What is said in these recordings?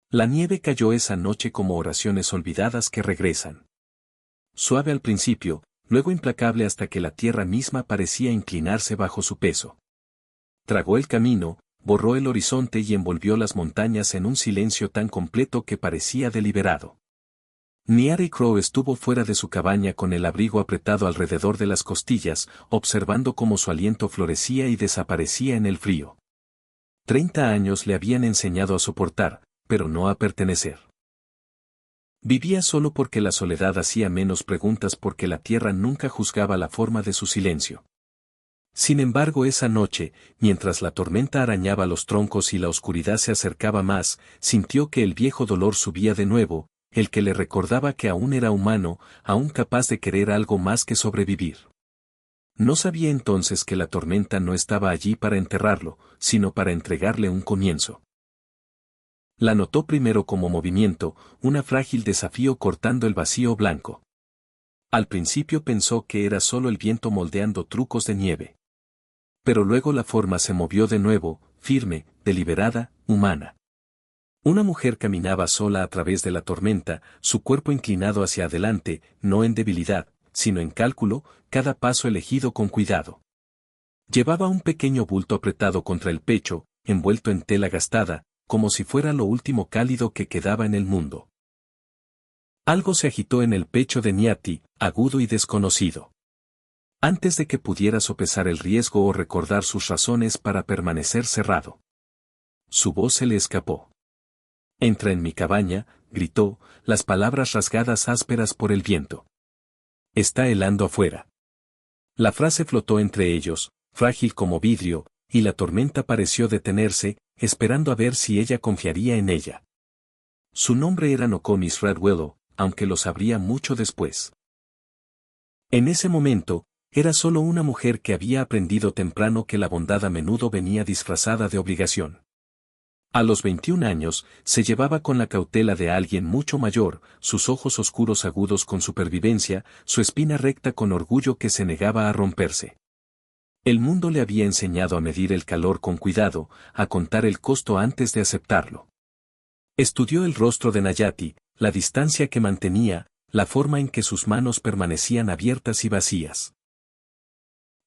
La nieve cayó esa noche como oraciones olvidadas que regresan. Suave al principio, luego implacable hasta que la tierra misma parecía inclinarse bajo su peso. Tragó el camino, borró el horizonte y envolvió las montañas en un silencio tan completo que parecía deliberado. Niari Crow estuvo fuera de su cabaña con el abrigo apretado alrededor de las costillas, observando cómo su aliento florecía y desaparecía en el frío. 30 años le habían enseñado a soportar, pero no a pertenecer. Vivía solo porque la soledad hacía menos preguntas porque la tierra nunca juzgaba la forma de su silencio. Sin embargo, esa noche, mientras la tormenta arañaba los troncos y la oscuridad se acercaba más, sintió que el viejo dolor subía de nuevo, el que le recordaba que aún era humano, aún capaz de querer algo más que sobrevivir. No sabía entonces que la tormenta no estaba allí para enterrarlo, sino para entregarle un comienzo. La notó primero como movimiento, un frágil desafío cortando el vacío blanco. Al principio pensó que era solo el viento moldeando trucos de nieve. Pero luego la forma se movió de nuevo, firme, deliberada, humana. Una mujer caminaba sola a través de la tormenta, su cuerpo inclinado hacia adelante, no en debilidad, sino en cálculo, cada paso elegido con cuidado. Llevaba un pequeño bulto apretado contra el pecho, envuelto en tela gastada, como si fuera lo último cálido que quedaba en el mundo. Algo se agitó en el pecho de Niati, agudo y desconocido. Antes de que pudiera sopesar el riesgo o recordar sus razones para permanecer cerrado. Su voz se le escapó. «Entra en mi cabaña», gritó, las palabras rasgadas ásperas por el viento. «Está helando afuera». La frase flotó entre ellos, frágil como vidrio, y la tormenta pareció detenerse, esperando a ver si ella confiaría en ella. Su nombre era Nokomis Redwillow, aunque lo sabría mucho después. En ese momento, era solo una mujer que había aprendido temprano que la bondad a menudo venía disfrazada de obligación. A los 21 años, se llevaba con la cautela de alguien mucho mayor, sus ojos oscuros agudos con supervivencia, su espina recta con orgullo que se negaba a romperse. El mundo le había enseñado a medir el calor con cuidado, a contar el costo antes de aceptarlo. Estudió el rostro de Nayati, la distancia que mantenía, la forma en que sus manos permanecían abiertas y vacías.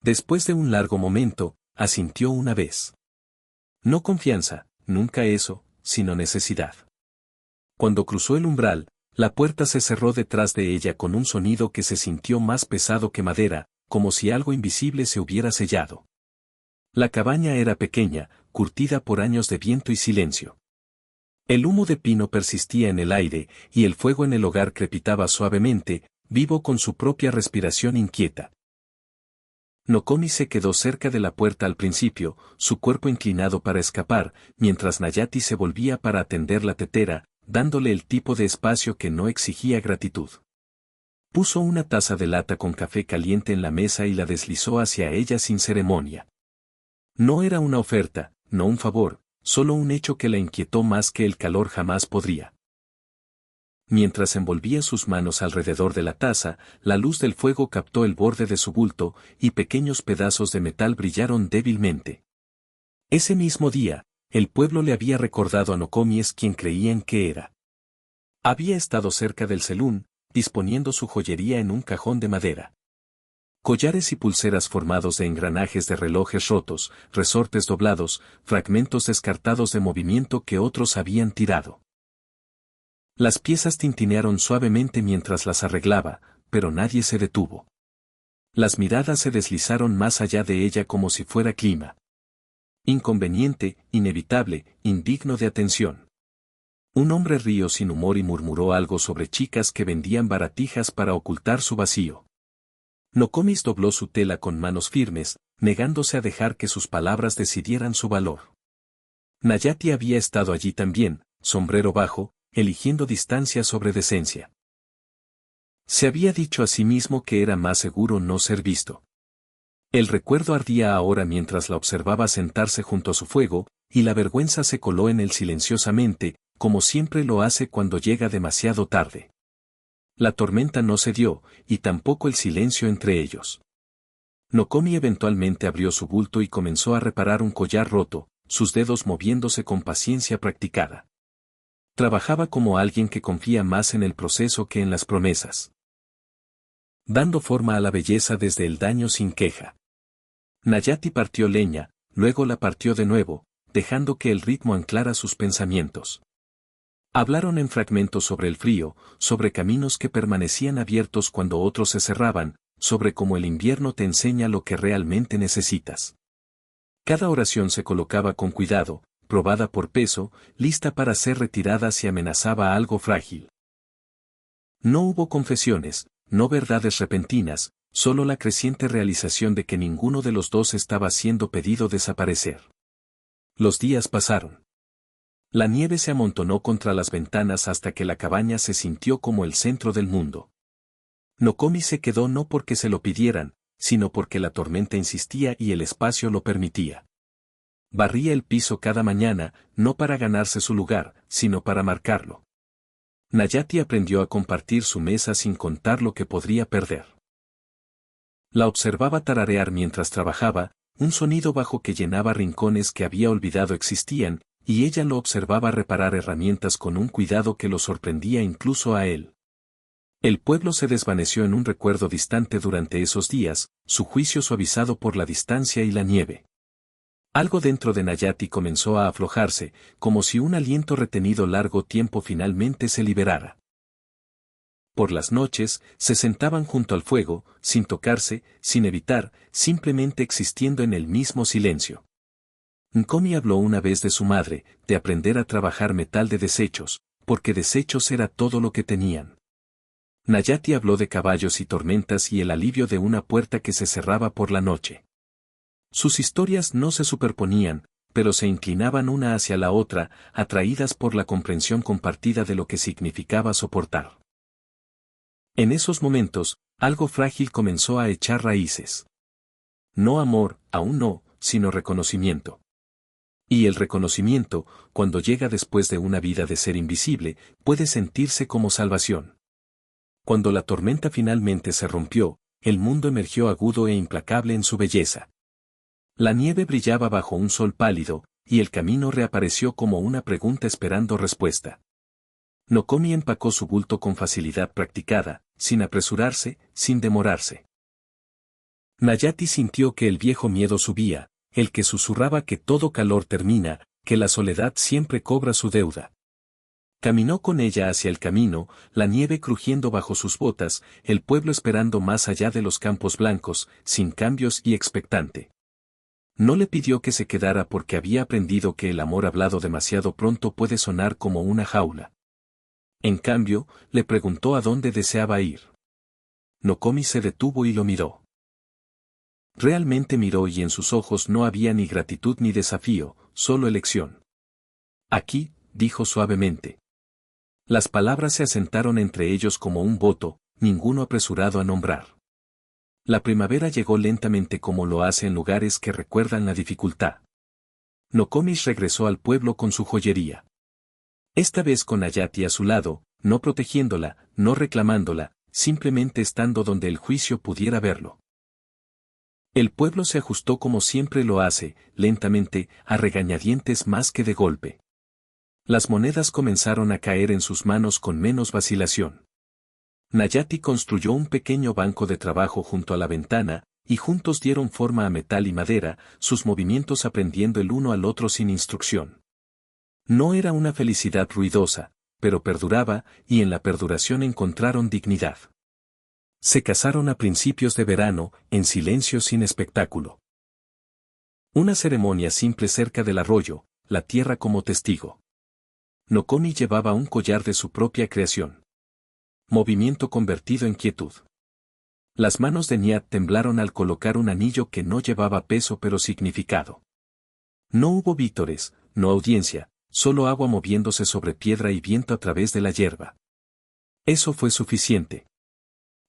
Después de un largo momento, asintió una vez. No confianza, nunca eso, sino necesidad. Cuando cruzó el umbral, la puerta se cerró detrás de ella con un sonido que se sintió más pesado que madera, como si algo invisible se hubiera sellado. La cabaña era pequeña, curtida por años de viento y silencio. El humo de pino persistía en el aire, y el fuego en el hogar crepitaba suavemente, vivo con su propia respiración inquieta. Nokomi se quedó cerca de la puerta al principio, su cuerpo inclinado para escapar, mientras Nayati se volvía para atender la tetera, dándole el tipo de espacio que no exigía gratitud. Puso una taza de lata con café caliente en la mesa y la deslizó hacia ella sin ceremonia. No era una oferta, no un favor, solo un hecho que la inquietó más que el calor jamás podría. Mientras envolvía sus manos alrededor de la taza, la luz del fuego captó el borde de su bulto, y pequeños pedazos de metal brillaron débilmente. Ese mismo día, el pueblo le había recordado a Nokomi es quien creían que era. Había estado cerca del selún, disponiendo su joyería en un cajón de madera. Collares y pulseras formados de engranajes de relojes rotos, resortes doblados, fragmentos descartados de movimiento que otros habían tirado. Las piezas tintinearon suavemente mientras las arreglaba, pero nadie se detuvo. Las miradas se deslizaron más allá de ella como si fuera clima. Inconveniente, inevitable, indigno de atención. Un hombre rió sin humor y murmuró algo sobre chicas que vendían baratijas para ocultar su vacío. Nokomis dobló su tela con manos firmes, negándose a dejar que sus palabras decidieran su valor. Nayati había estado allí también, sombrero bajo, eligiendo distancia sobre decencia. Se había dicho a sí mismo que era más seguro no ser visto. El recuerdo ardía ahora mientras la observaba sentarse junto a su fuego, y la vergüenza se coló en él silenciosamente, como siempre lo hace cuando llega demasiado tarde. La tormenta no cedió, y tampoco el silencio entre ellos. Nokomi eventualmente abrió su bulto y comenzó a reparar un collar roto, sus dedos moviéndose con paciencia practicada. Trabajaba como alguien que confía más en el proceso que en las promesas, dando forma a la belleza desde el daño sin queja. Nayati partió leña, luego la partió de nuevo, dejando que el ritmo anclara sus pensamientos. Hablaron en fragmentos sobre el frío, sobre caminos que permanecían abiertos cuando otros se cerraban, sobre cómo el invierno te enseña lo que realmente necesitas. Cada oración se colocaba con cuidado, probada por peso, lista para ser retirada si amenazaba algo frágil. No hubo confesiones, no verdades repentinas, solo la creciente realización de que ninguno de los dos estaba siendo pedido desaparecer. Los días pasaron. La nieve se amontonó contra las ventanas hasta que la cabaña se sintió como el centro del mundo. Nokomi se quedó no porque se lo pidieran, sino porque la tormenta insistía y el espacio lo permitía. Barría el piso cada mañana, no para ganarse su lugar, sino para marcarlo. Nayati aprendió a compartir su mesa sin contar lo que podría perder. La observaba tararear mientras trabajaba, un sonido bajo que llenaba rincones que había olvidado existían, y ella lo observaba reparar herramientas con un cuidado que lo sorprendía incluso a él. El pueblo se desvaneció en un recuerdo distante durante esos días, su juicio suavizado por la distancia y la nieve. Algo dentro de Nayati comenzó a aflojarse, como si un aliento retenido largo tiempo finalmente se liberara. Por las noches, se sentaban junto al fuego, sin tocarse, sin evitar, simplemente existiendo en el mismo silencio. Nkomi habló una vez de su madre, de aprender a trabajar metal de desechos, porque desechos era todo lo que tenían. Nayati habló de caballos y tormentas y el alivio de una puerta que se cerraba por la noche. Sus historias no se superponían, pero se inclinaban una hacia la otra, atraídas por la comprensión compartida de lo que significaba soportar. En esos momentos, algo frágil comenzó a echar raíces. No amor, aún no, sino reconocimiento. Y el reconocimiento, cuando llega después de una vida de ser invisible, puede sentirse como salvación. Cuando la tormenta finalmente se rompió, el mundo emergió agudo e implacable en su belleza. La nieve brillaba bajo un sol pálido, y el camino reapareció como una pregunta esperando respuesta. Nokomi empacó su bulto con facilidad practicada, sin apresurarse, sin demorarse. Nayati sintió que el viejo miedo subía, el que susurraba que todo calor termina, que la soledad siempre cobra su deuda. Caminó con ella hacia el camino, la nieve crujiendo bajo sus botas, el pueblo esperando más allá de los campos blancos, sin cambios y expectante. No le pidió que se quedara porque había aprendido que el amor hablado demasiado pronto puede sonar como una jaula. En cambio, le preguntó a dónde deseaba ir. Nokomi se detuvo y lo miró. Realmente miró y en sus ojos no había ni gratitud ni desafío, solo elección. Aquí, dijo suavemente. Las palabras se asentaron entre ellos como un voto, ninguno apresurado a nombrar. La primavera llegó lentamente como lo hace en lugares que recuerdan la dificultad. Nokomi regresó al pueblo con su joyería. Esta vez con Nayati a su lado, no protegiéndola, no reclamándola, simplemente estando donde el juicio pudiera verlo. El pueblo se ajustó como siempre lo hace, lentamente, a regañadientes más que de golpe. Las monedas comenzaron a caer en sus manos con menos vacilación. Nayati construyó un pequeño banco de trabajo junto a la ventana, y juntos dieron forma a metal y madera, sus movimientos aprendiendo el uno al otro sin instrucción. No era una felicidad ruidosa, pero perduraba, y en la perduración encontraron dignidad. Se casaron a principios de verano, en silencio sin espectáculo. Una ceremonia simple cerca del arroyo, la tierra como testigo. Nokomi llevaba un collar de su propia creación. Movimiento convertido en quietud. Las manos de Nyat temblaron al colocar un anillo que no llevaba peso pero significado. No hubo vítores, no audiencia, solo agua moviéndose sobre piedra y viento a través de la hierba. Eso fue suficiente.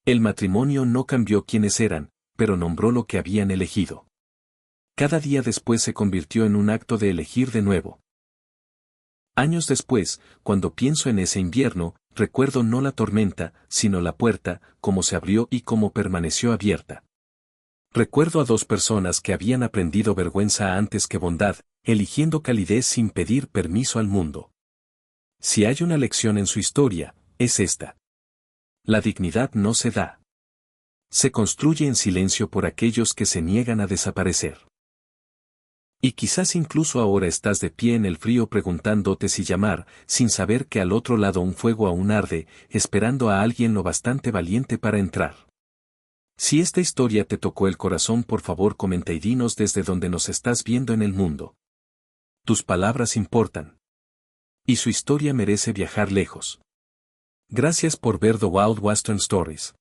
El matrimonio no cambió quiénes eran, pero nombró lo que habían elegido. Cada día después se convirtió en un acto de elegir de nuevo. Años después, cuando pienso en ese invierno, recuerdo no la tormenta, sino la puerta, cómo se abrió y cómo permaneció abierta. Recuerdo a dos personas que habían aprendido vergüenza antes que bondad, eligiendo calidez sin pedir permiso al mundo. Si hay una lección en su historia, es esta. La dignidad no se da. Se construye en silencio por aquellos que se niegan a desaparecer. Y quizás incluso ahora estás de pie en el frío preguntándote si llamar, sin saber que al otro lado un fuego aún arde, esperando a alguien lo bastante valiente para entrar. Si esta historia te tocó el corazón, por favor comenta y dinos desde donde nos estás viendo en el mundo. Tus palabras importan. Y su historia merece viajar lejos. Gracias por ver The Wild Western Stories.